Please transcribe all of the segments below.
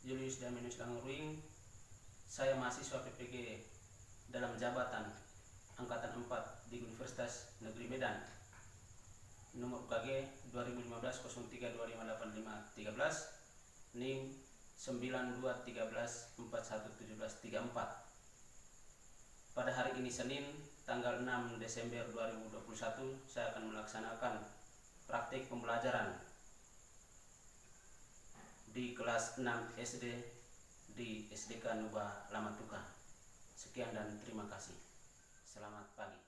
Julius Daminus Langeruing. Saya mahasiswa PPG dalam jabatan Angkatan 4 di Universitas Negeri Medan. Nomor UKG 2015-03-2585-13, NIM 9213411734. Pada hari ini Senin, tanggal 6 Desember 2021, saya akan melaksanakan praktik pembelajaran di kelas 6 SD di SDK Nuba Lamatuka. Sekian dan terima kasih. Selamat pagi.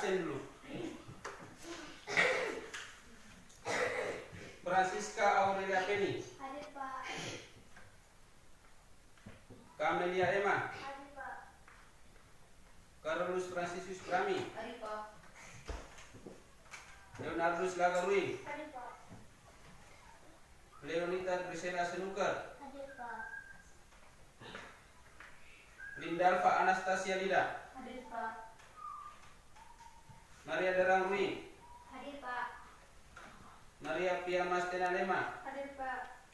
Dulu. Francisca Aurelia Penny. Hadir, Pak. Camelia Emma. Hadir, Pak. Carolus Franciscus Prami. Hadir, Pak. Leonardus Lagarui. Hadir, Pak. Leonita Grisela Senuker. Hadir, Pak. Lindalva Anastasia Lida. Hadir, Pak. Maria Derangui. Hadir, Pak. Maria Pia Mastena Lema. Hadir, Pak.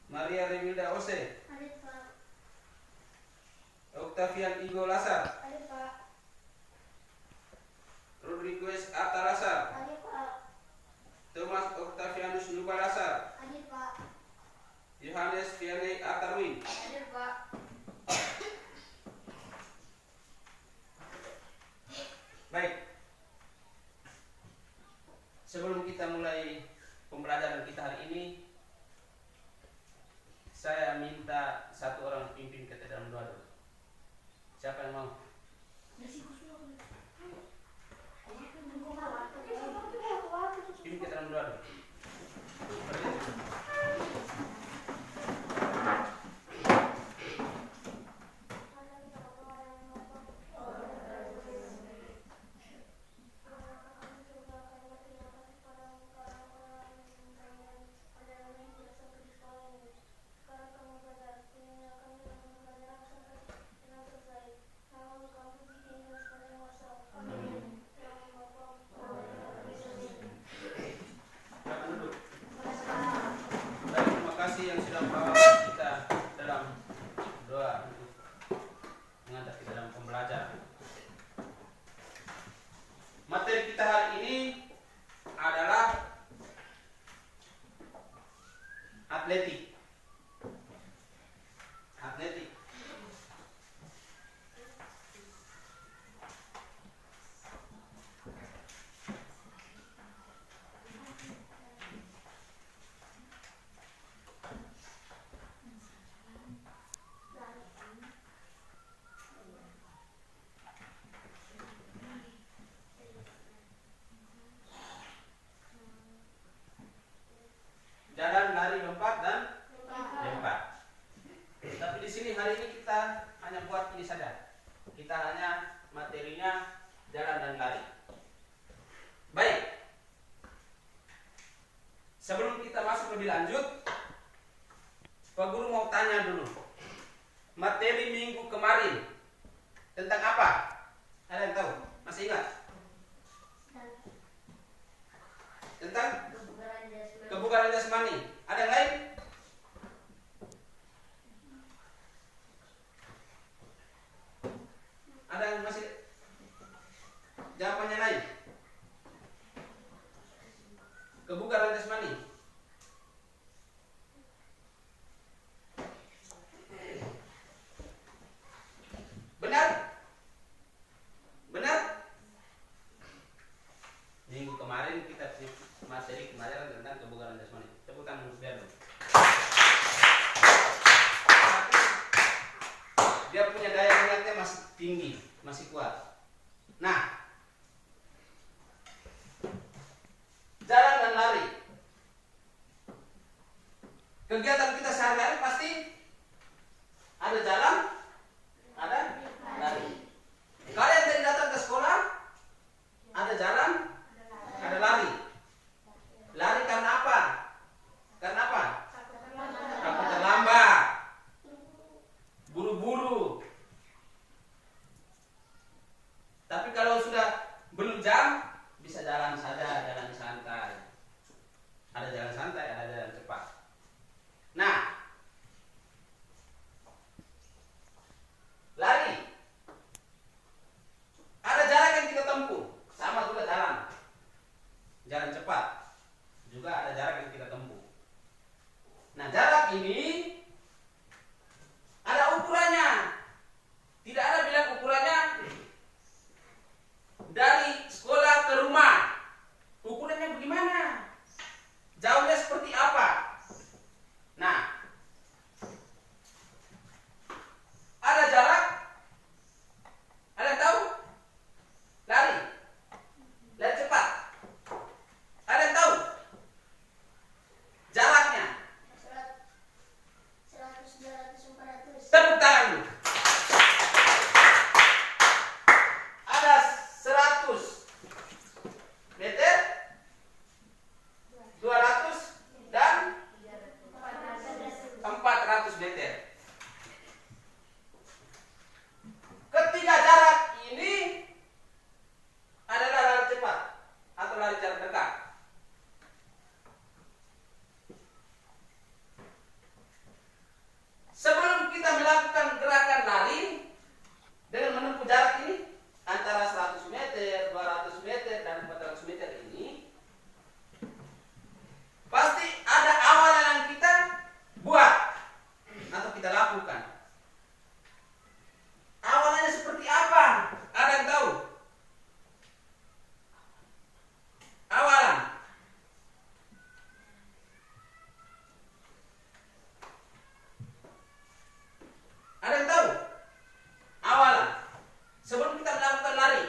Maria Remilda Ose. Hadir, Pak. Octavian Igo Lasar. Hadir, Pak. Rodriguez Atta Lasar. Hadir, Pak. Thomas Octavianus Nuba Lasar. Hadir, Pak. Yohanes Vianney Atarwi. Hadir, Pak. Baik. Sebelum kita mulai pembelajaran kita hari ini, saya minta satu orang pimpin kita dalam doa dulu. Siapa yang mau? Pimpin kita dalam doa dulu. Yang sudah mengawal kita dalam doa untuk mengantar kita dalam pembelajaran. Materi kita hari ini adalah atletik. Atletik. Jalan, lari, lompat dan lempar. Tapi di sini hari ini kita hanya buat ini saja. Kita hanya materinya jalan dan lari. Baik. Sebelum kita masuk lebih lanjut, Pak Guru mau tanya dulu. Materi minggu kemarin tentang apa? Ada yang tahu? Masih ingat? Tentang kebugaran jasmani. Ada yang lain? Ada yang masih jawabannya lain? Kebugaran jasmani. dia punya daya ingatnya masih tinggi, masih kuat. Nah, jalan dan lari. Kegiatan kita sehari-hari pasti ada jalan, ada lari. Kalian tadi datang ke sekolah, ada jalan, ada lari. Lari karena apa? Karena apa? Takut terlambat, buru-buru. Tapi kalau sudah belum jam, bisa jalan saja, jalan santai. Ada jalan santai, ada jalan cepat. Nah, lari. Ada jarak yang kita tempuh, sama juga jalan. Jalan cepat, juga ada jarak yang kita tempuh. Nah, jarak ini ada ukurannya. Tidak ada bilang ukurannya dari sekolah ke rumah. Ukurannya bagaimana? Jauhnya seperti apa? Nah, ada jarak. Ada yang tahu? Lari. Lari cepat. Ada yang tahu? Jaraknya. 100, 200, 400. Tepuk tangan dulu. Ada 100 meter, 200 dan 400 meter. Ketiga jarak ini adalah lari cepat atau lari jarak dekat. Sebelum kita melakukan gerakan lari dengan menempuh jarak ini antara 100 meter, 200 meter dan 400 meter ini, pasti ada awalan yang kita buat atau kita lakukan. Awalannya seperti apa? Ada yang tahu? Awalan. Ada yang tahu? Awalan. Sebelum kita melakukan lari.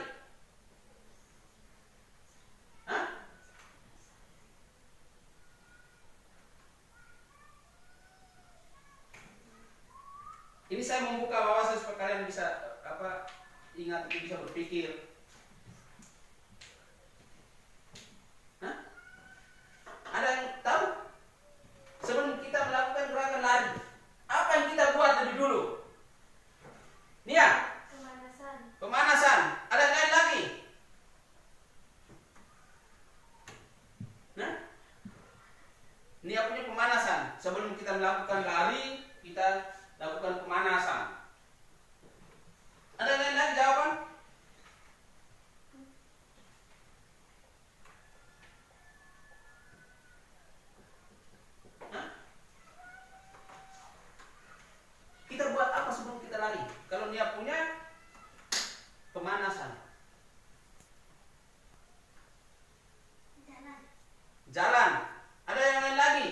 Hah? Ini saya membuka wawasan supaya kalian bisa ingat, bisa berpikir. Hah? Ada yang tahu? Sebelum kita melakukan gerakan lari, apa yang kita buat lebih dulu? Nia, pemanasan. Ada yang lain lagi? Nah, Nia punya pemanasan. Sebelum kita melakukan lari, kita lakukan pemanasan. Ada yang lain lagi jawaban? Hah? Kita buat apa sebelum kita lari? Kalau Nia punya pemanasan. Jalan. Ada yang lain lagi?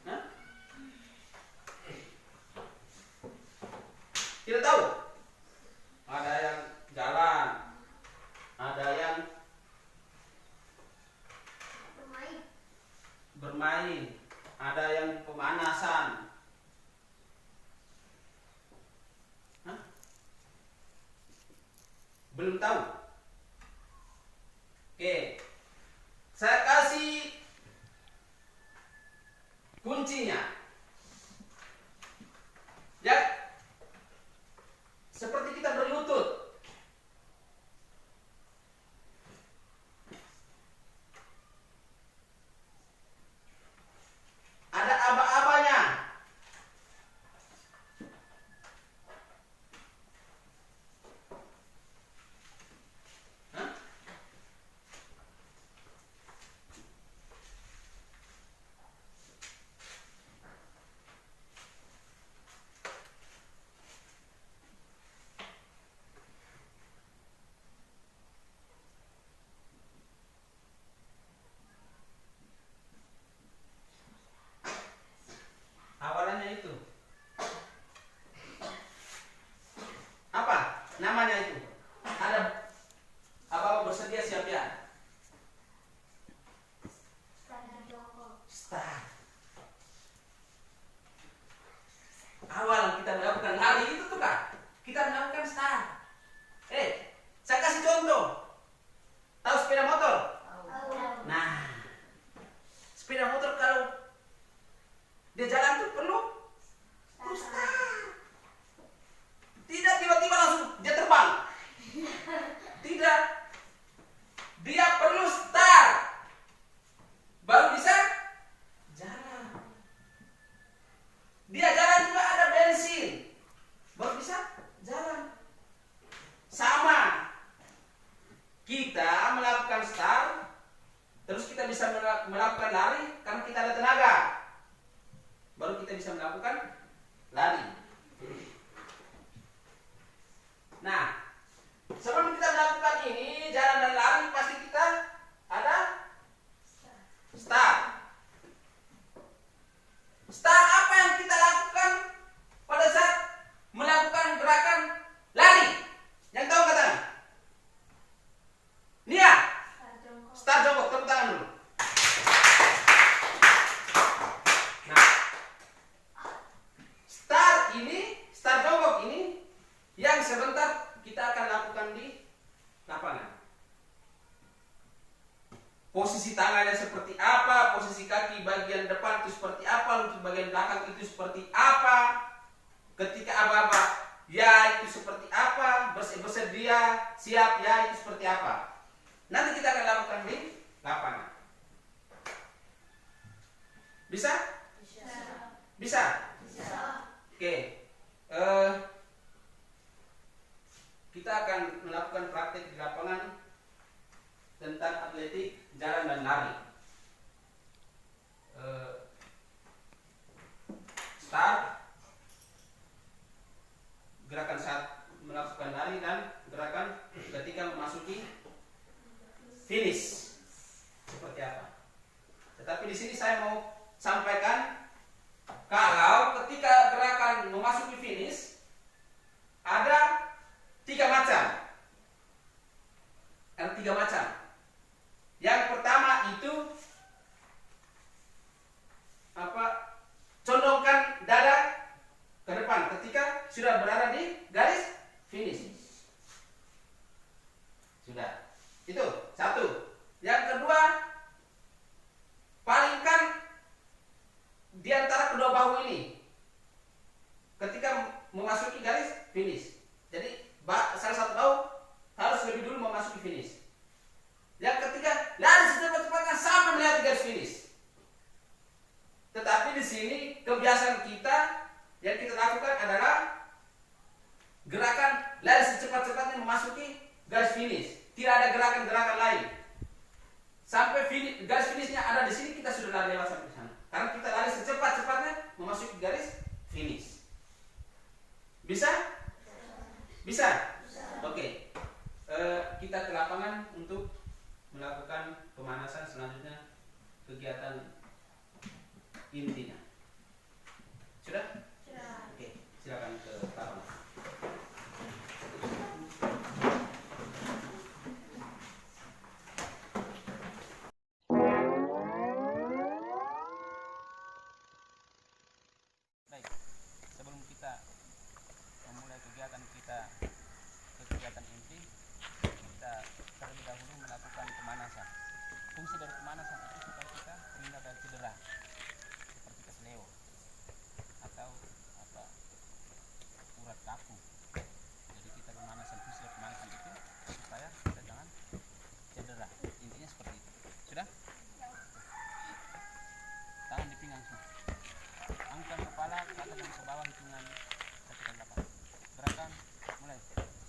Hah? Tidak tahu? Ada yang jalan. Ada yang bermain. Ada yang pemanasan. Hah? Belum tahu? Oke. Saya kasih kuncinya. Ya. Seperti kita berlutut. Ada aba-abanya. Hah? karena kita ada tenaga. Baru kita bisa melakukan lari. Nah, sebelum kita melakukan ini, jalan dan lari, pasti kita ada start. Start apa yang kita lakukan pada saat melakukan gerakan lari? Yang tahu kata? Nia. Start jongkok, tepuk tangan dulu. Nah, start jongkok ini yang sebentar kita akan lakukan di lapangan. Posisi tangannya seperti apa, posisi kaki bagian depan itu seperti apa, lutut bagian belakang itu seperti apa. Ketika aba-aba, ya itu seperti apa, bersedia, siap, ya itu seperti apa. Nanti kita akan lakukan di lapangan. Bisa? Bisa? Oke. Kita akan melakukan praktik di lapangan tentang atletik jalan dan lari. Start, gerakan saat melakukan lari dan gerakan ketika memasuki finish seperti apa. Tetapi di sini saya mau sampaikan kalau ketika gerakan memasuki finish ada 3 macam. Ada 3 macam. Yang pertama itu condongkan dada ke depan ketika sudah berada di garis finish. Sudah. Itu satu. Yang kedua, palingkan di antara kedua bahu ini ketika memasuki garis finish. Jadi salah satu bahu harus lebih dulu memasuki finish. Yang ketiga, lari secepat-cepatnya sampai melihat garis finish. Tetapi di sini kebiasaan kita yang kita lakukan adalah gerakan lari secepat-cepatnya memasuki garis finish. Tidak ada gerakan-gerakan lain. Sampai garis finishnya ada di sini, kita sudah lari lewat sampai sana. Karena kita lari secepat-cepatnya memasuki garis finish. Bisa? Bisa? Oke. Kita ke lapangan untuk melakukan pemanasan selanjutnya, kegiatan intinya. Sudah? Sudah. Oke, silakan ke lapangan. Baik, sebelum kita memulai kegiatan kita ke kegiatan inti, kita terlebih dahulu melakukan pemanasan. Fungsi dari pemanasan itu supaya kita terhindar dari cedera seperti kesleo atau urat kaku. Jadi kita pemanasan, fungsi dari pemanasan itu supaya kita jangan cedera. Intinya seperti itu. Sudah? Tangan di pinggang semua. Angkat kepala ke atas dan ke bawah, hitungan 1 sampai 8. Gerakan mulai.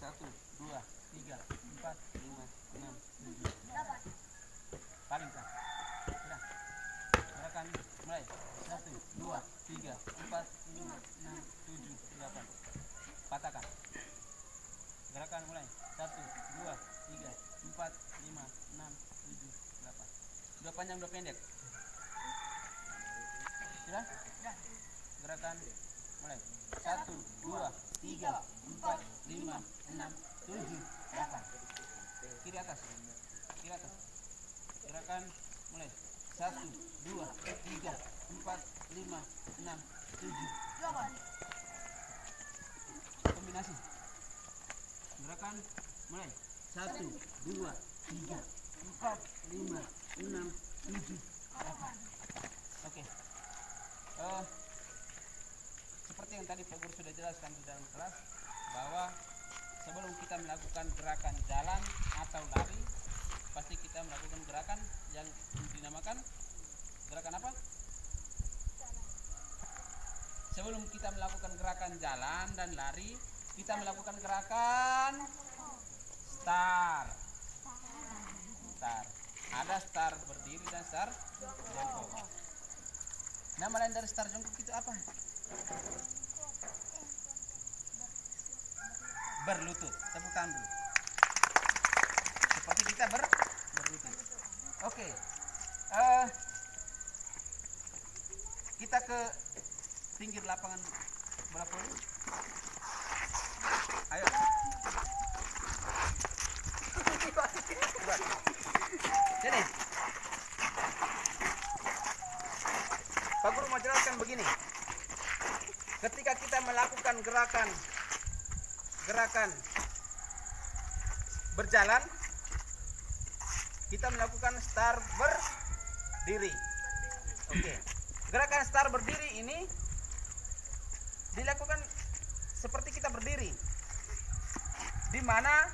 1, 2, 3, 4, 5, 6, 7, 8. Palingkan. Sudah. Gerakan mulai. 1, 2, 3, 4, 5, 6, 7, 8. Patahkan. Gerakan mulai. 1, 2, 3, 4, 5, 6, 7, 8. Dua panjang, dua pendek. Sudah? Sudah. Gerakan mulai. 1, 2, 3, 4, 5, 6, 7, 8. Kiri atas. Kiri atas. Gerakan mulai. 1, 2, 3, 4, 5, 6, 7, 8. Kombinasi. Gerakan mulai. 1, 2, 3, 4, 5, 6, 7, 8. Oke. Seperti yang tadi Pak Guru sudah jelaskan di dalam kelas, bahwa sebelum kita melakukan gerakan jalan atau lari, pasti kita melakukan gerakan yang dinamakan gerakan apa? Sebelum kita melakukan gerakan jalan dan lari, kita melakukan gerakan start. Start. Ada start berdiri dan start jongkok. Nama lain dari star jongkok itu apa? Berlutut. Tepuk tangan dulu. Seperti kita berlutut. Oke. Kita ke pinggir lapangan bola voli. Ayo. Sini. Pak Guru mau jelaskan begini. Ketika kita melakukan gerakan berjalan, kita melakukan start berdiri. Oke. Gerakan start berdiri ini dilakukan seperti kita berdiri, di mana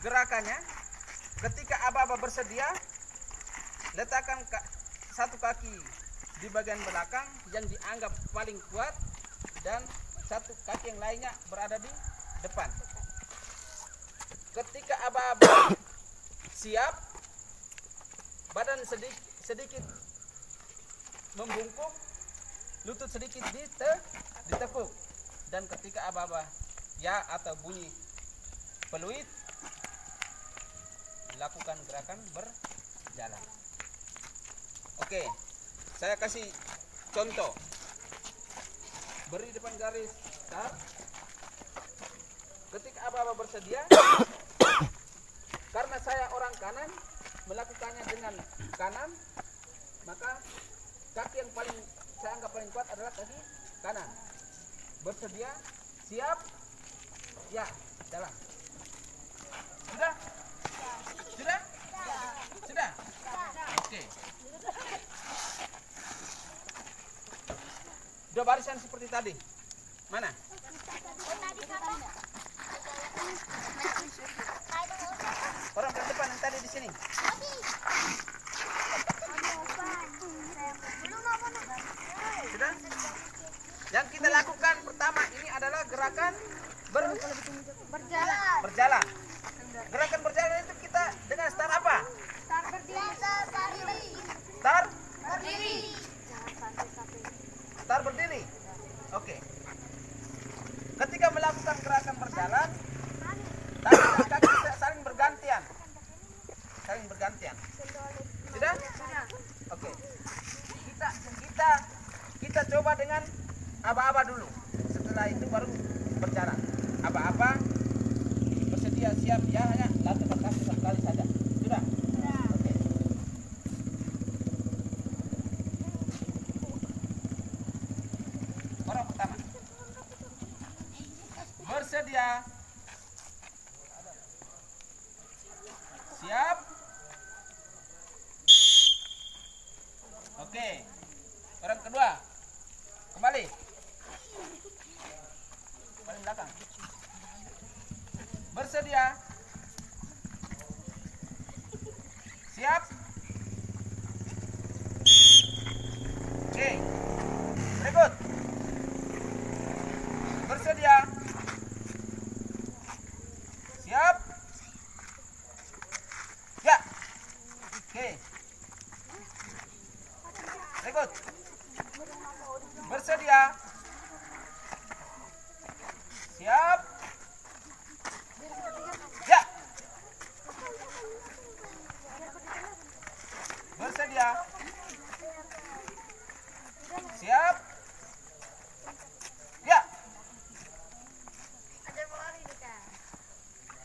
gerakannya ketika aba-aba bersedia, letakkan satu kaki di bagian belakang yang dianggap paling kuat dan satu kaki yang lainnya berada di depan. Ketika aba-aba siap, badan sedikit membungkuk, lutut sedikit ditekuk, dan ketika aba-aba ya atau bunyi peluit, lakukan gerakan berjalan. Oke, saya kasih contoh. Beri depan garis start. Ketika aba-aba bersedia, karena saya orang kanan, melakukannya dengan kanan, maka kaki yang paling saya anggap paling kuat adalah kaki kanan. Bersedia, siap, ya, jalan. Sudah? Sudah? Sudah? Oke. Dua barisan seperti tadi. Mana? Orang terdepan yang tadi di sini. Sudah? Yang kita lakukan pertama ini adalah gerakan berjalan. Gerakan berjalan itu kita dengan start apa? Start berdiri. Start berdiri. Oke. Ketika melakukan gerakan berjalan, tangan dan kaki saling bergantian. Sudah? Oke. Kita coba dengan aba-aba dulu. Setelah itu baru berjalan. Aba-aba bersedia siap ya, hanya lakukan kaki satu kali saja. Sudah? Oke. Orang pertama. Bersedia. Siap. Oke. Orang kedua. Kembali. Paling belakang. Bersedia. Siap. Oke. Berikut. Bersedia. Siap. Ya. Oke. Berikut. Bersedia. Siap. Ya. Bersedia. Siap. Ya.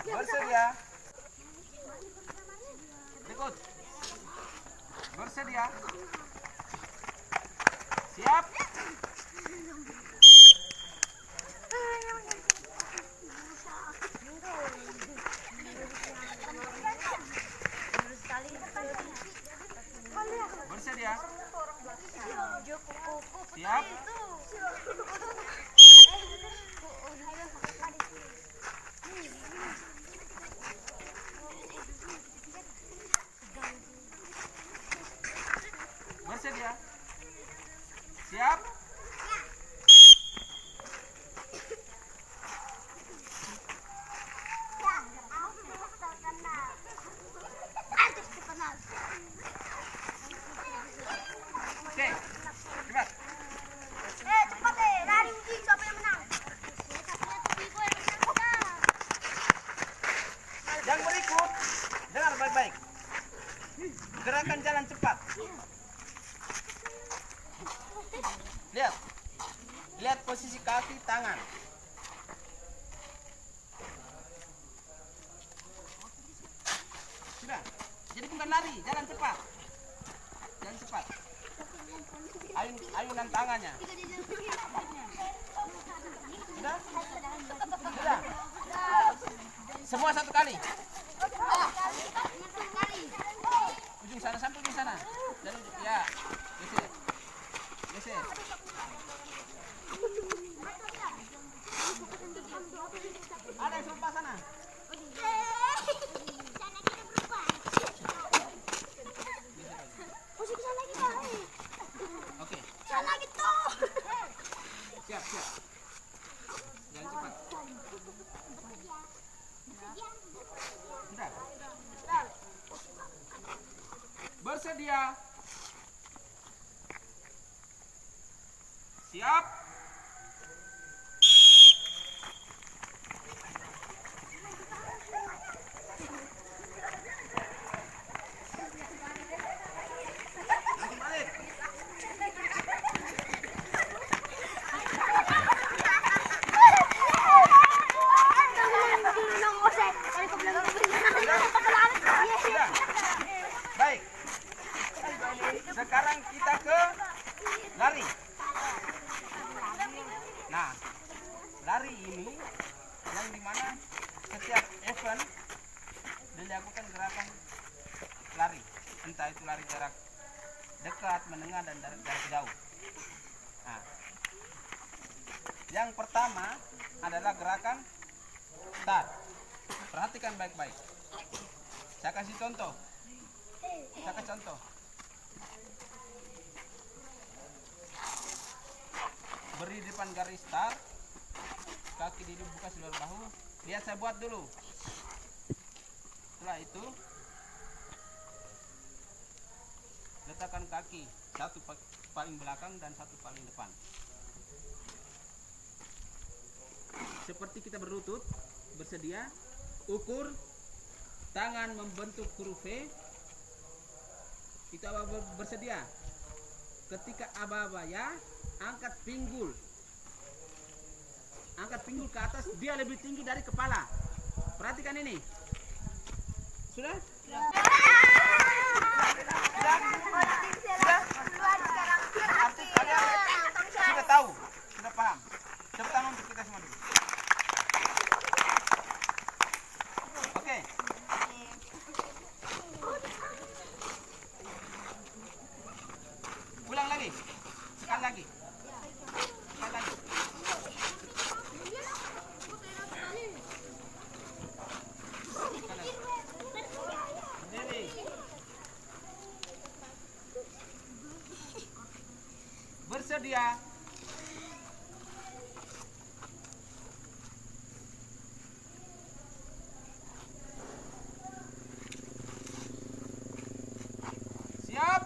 Bersedia. Berikut. Bersedia. Siap. Bersedia. Siap. Bersedia. Siap. Oke. Lihat. Lihat posisi kaki, tangan. Sudah. Jadi bukan lari, jalan cepat. Jalan cepat. Ayunan tangannya. Sudah? Sudah. Semua satu kali. Ujung sana sampai ujung sana. Dari ya. Geser. Geser. Ada yang serupa sana. Oke. Siap, siap. Jangan cepat. Sudah. Bersedia. Siap. Langsung balik. Sudah. Baik. Sekarang kita ke lari. Nah, lari ini yang dimana setiap event dilakukan gerakan lari, entah itu lari jarak dekat, menengah, dan jarak jauh. Nah, yang pertama adalah gerakan start. Perhatikan baik-baik. Saya kasih contoh. Beri di depan garis start, kaki dibuka seluruh bahu. Lihat saya buat dulu. Setelah itu letakkan kaki, satu paling belakang dan satu paling depan. Seperti kita berlutut, bersedia. Ukur tangan membentuk huruf V. Kita bersedia. Ketika aba-aba ya, angkat pinggul. Angkat pinggul ke atas, dia lebih tinggi dari kepala. Perhatikan ini. Sudah? Sudah? Arti kalian sudah tahu, sudah paham. Tepuk tangan untuk kita semua dulu. Oke. Ulang lagi. Sekali lagi. Sekali lagi. Berdiri. Bersedia. Siap.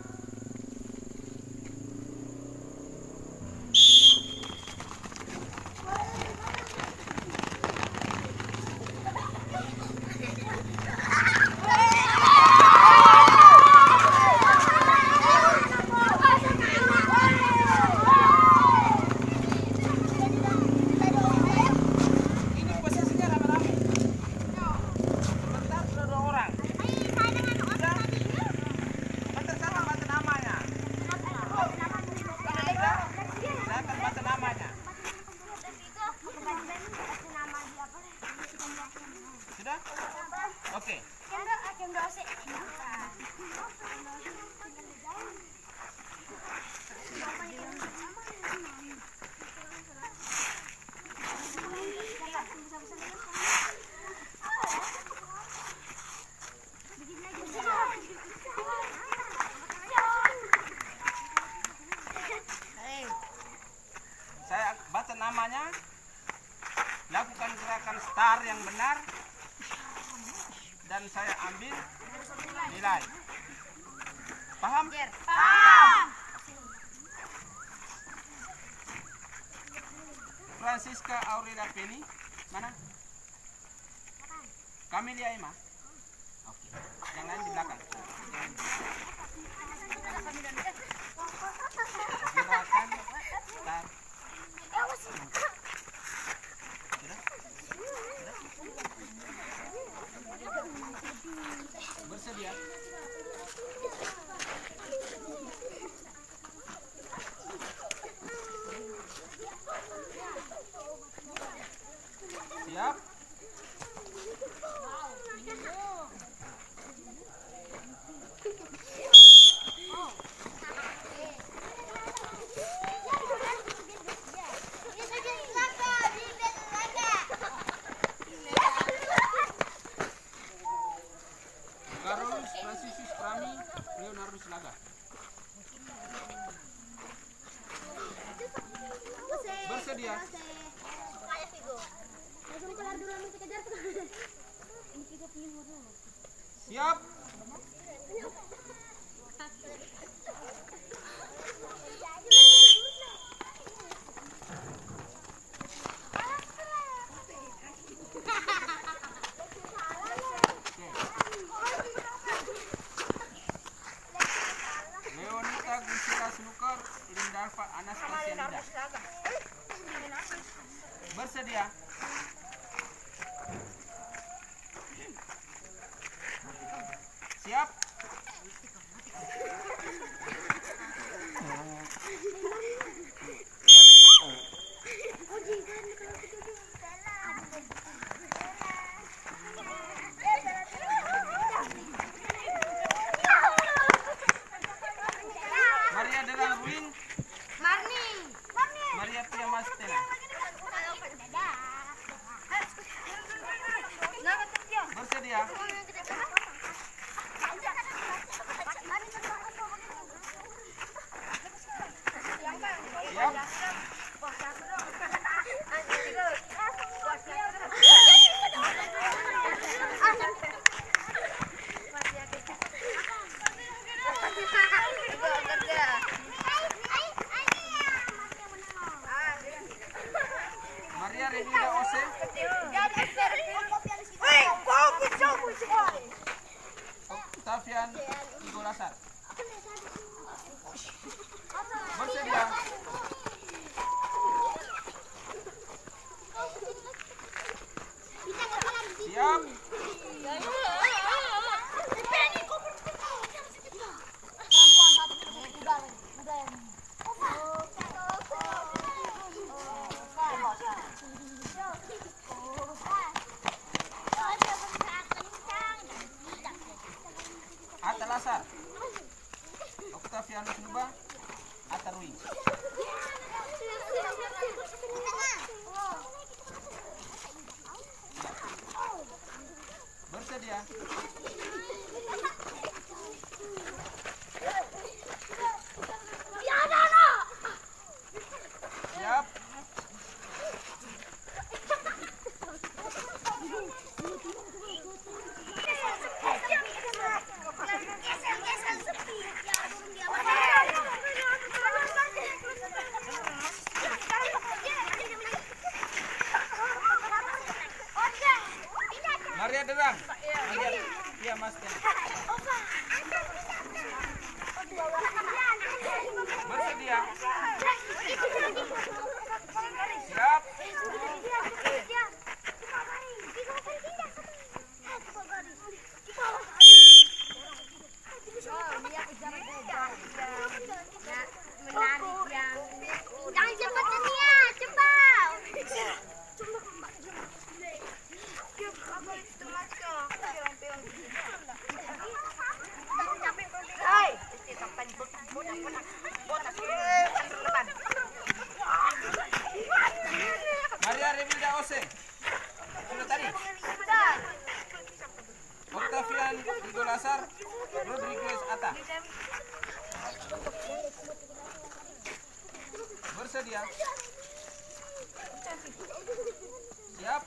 Ini posisinya rame-rame. Sebentar sudah 2 orang. Bentar saya akan baca namanya. Saya akan baca namanya. Sudah? Oke. Saya baca namanya, lakukan gerakan start yang benar, dan saya ambil nilai. Paham? Paham. Francisca Aurelia Penny, mana? Camelia Emma. Oke. Yang lain di belakang. Gerakan Bersedia. Siap. Leonita Gusila Snooker, Lindarva Anastasia Nida. Bersedia. Siap. Maria Deran Win. Maria Pia Mastena. Bersedia. Siap. Maria Regina Ose. Octavian Igolasar. Bersedia. Siap. Atta Lasar. Octavianus Nuba. Atta Rui. Bersedia. Siap. Maria Derang. Iya, Mas. Bersedia. Siap. Jangan cepat ya, cepat. Maria Remilda Ose. Sudah tadi. Octavian Igolasar. Rodriguez Atta. Bersedia. Siap.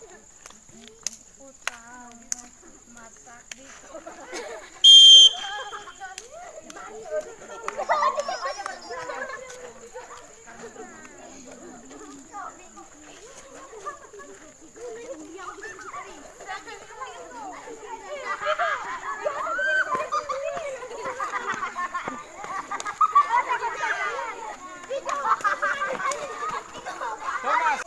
Thomas.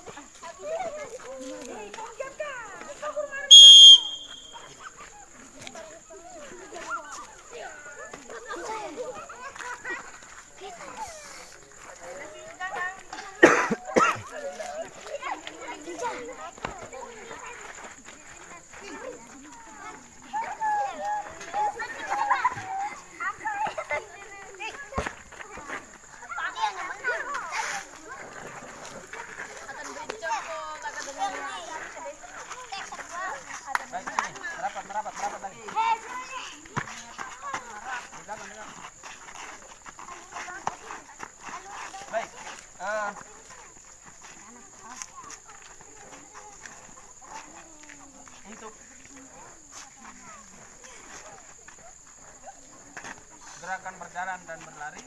berjalan dan berlari,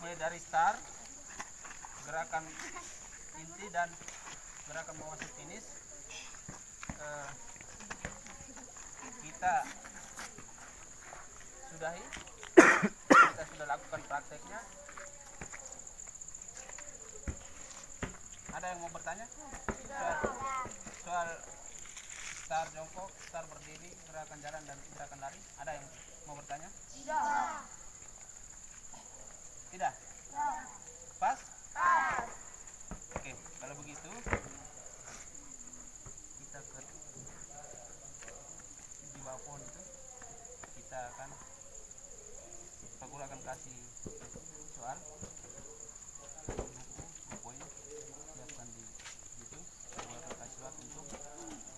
mulai dari start, gerakan inti dan gerakan memasuki finish. Kita sudahi, kita sudah lakukan prakteknya. Ada yang mau bertanya? Soal start jongkok, start berdiri, gerakan jalan dan gerakan lari. Ada yang mau bertanya? Tidak. Tidak? Pas? Oke, kalau begitu kita ke di bawah pohon itu, kita akan Pak Guru akan kasih soal, buku poin, siapkan di situ. Pak Guru akan kasih soal untuk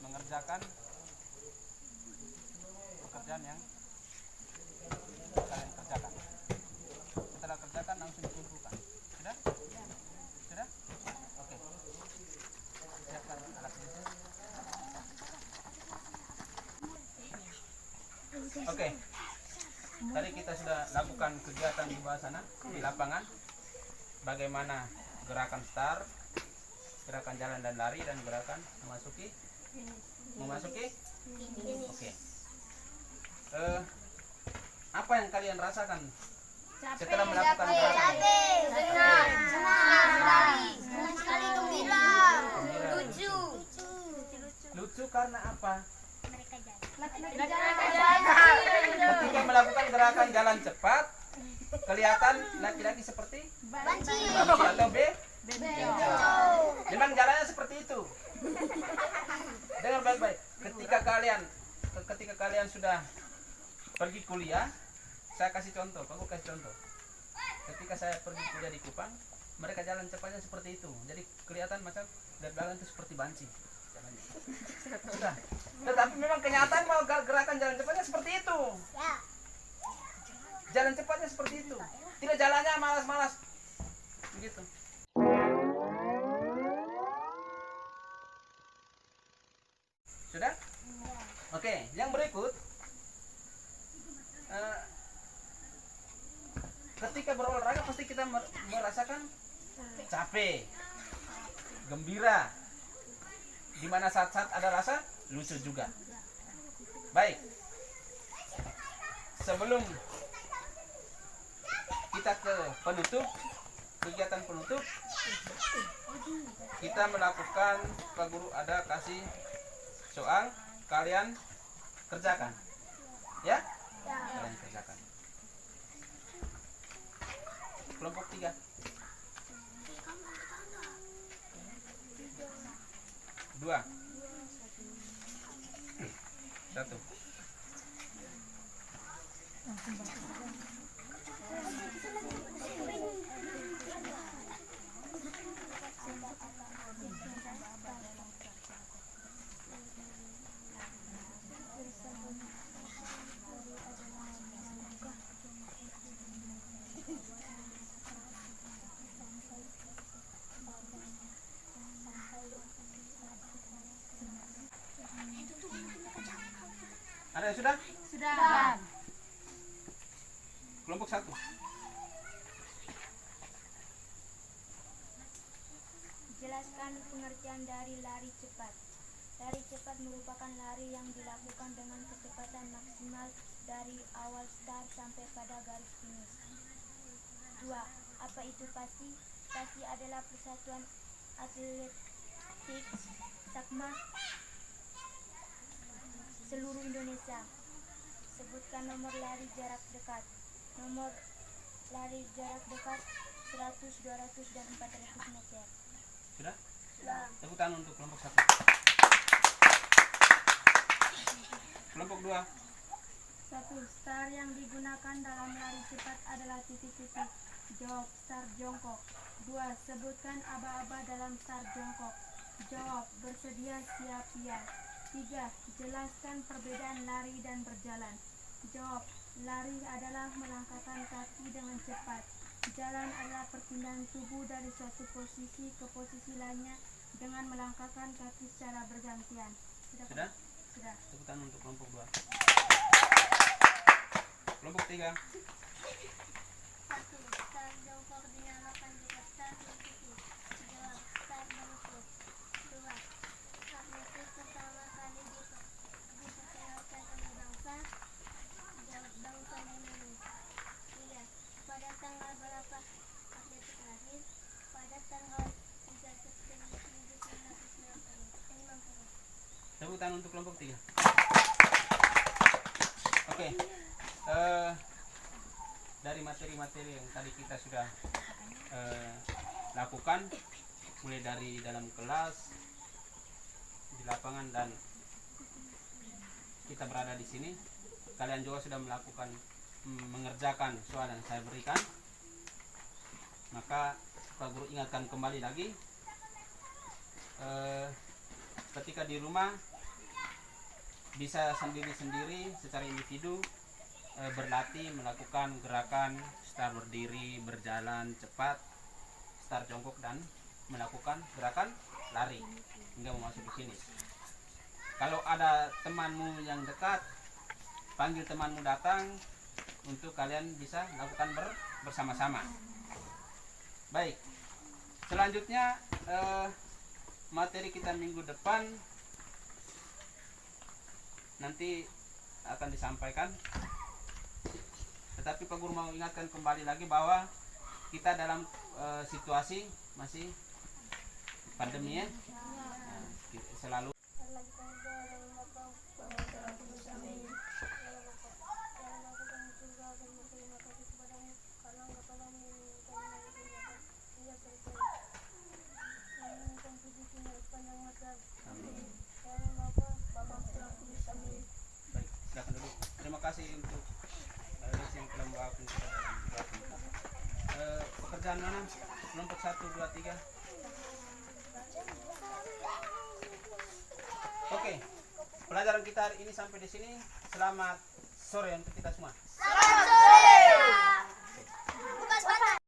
mengerjakan pekerjaan yang kalian kerjakan. Setelah kerjakan langsung dikumpulkan. Sudah? Sudah? Oke. Siapkan alatnya. Oke. Tadi kita sudah lakukan kegiatan di bawah sana di lapangan. Bagaimana gerakan start, gerakan jalan dan lari, dan gerakan memasuki. Oke. Apa yang kalian rasakan setelah melakukan gerakan? Senang sekali, gembira. Lucu. Lucu karena apa? Jalan. Ketika melakukan gerakan jalan cepat, kelihatan laki-laki seperti Banci. atau memang jalannya seperti itu. Dengar baik-baik. Ketika kalian sudah pergi kuliah, saya kasih contoh. Aku kasih contoh. Ketika saya pergi kuliah di Kupang, mereka jalan cepatnya seperti itu. Jadi kelihatan macam dari belakang itu seperti banci. Sudah. Tetapi memang kenyataan mau gerakan jalan cepatnya seperti itu. Jalan cepatnya seperti itu. Tidak jalannya malas-malas. Begitu. Sudah? Oke, yang berikut. Ketika berolahraga pasti kita merasakan capek, gembira. Di mana saat-saat ada rasa lucu juga. Baik. Sebelum kita ke kegiatan penutup, kita melakukan, Pak Guru ada kasih soal, kalian kerjakan. Ya? Kalian kerjakan. Kelompok 3. 2. 1. Ada yang sudah? Sudah. Kelompok 1. Jelaskan pengertian dari lari cepat. Lari cepat merupakan lari yang dilakukan dengan kecepatan maksimal dari awal start sampai pada garis finish. 2. Apa itu PASI? PASI adalah Persatuan Atletik Sakma seluruh Indonesia. Sebutkan nomor lari jarak dekat. Nomor lari jarak dekat 100, 200, dan 400 meter. Sudah? Tepuk tangan untuk kelompok 1. Kelompok 2. 1. Start yang digunakan dalam lari cepat adalah titik-titik. Jawab, start jongkok. 2. Sebutkan aba-aba dalam start jongkok. Jawab, bersedia, siap, ya. 3. Jelaskan perbedaan lari dan berjalan. Jawab, lari adalah melangkahkan kaki dengan cepat. Jalan adalah perpindahan tubuh dari suatu posisi ke posisi lainnya dengan melangkahkan kaki secara bergantian. Sudah? Sudah. Tepuk tangan untuk kelompok 2. Kelompok 3. Satu, star jongkok dinyalakan jika star berhenti. Jawab, star bangkit. Dua, atletis pertama kali diperkenalkan oleh bangsa. Jawab, bangsa Indonesia. Tiga, pada tanggal berapa atletis lahir? Pada tanggal 3 September 1950. Tepuk tangan untuk kelompok 3. Oke. Dari materi-materi yang tadi kita sudah lakukan, mulai dari dalam kelas, di lapangan, dan kita berada di sini, kalian juga sudah melakukan mengerjakan soal yang saya berikan. Maka Pak Guru ingatkan kembali lagi, ketika di rumah bisa sendiri-sendiri secara individu berlatih melakukan gerakan start berdiri, berjalan cepat, start jongkok, dan melakukan gerakan lari hingga memasuki finish. Kalau ada temanmu yang dekat, panggil temanmu datang untuk kalian bisa lakukan bersama-sama. Baik, selanjutnya materi kita minggu depan nanti akan disampaikan. Tetapi Pak Guru mau ingatkan kembali lagi bahwa kita dalam situasi masih pandemi ya. Nah, selalu baik, silakan duduk. Terima kasih untuk yang telah membawakan kita dalam pekerjaan mana? Kelompok 1, 2, 3. Oke, pelajaran kita hari ini sampai di sini. Selamat sore untuk kita semua.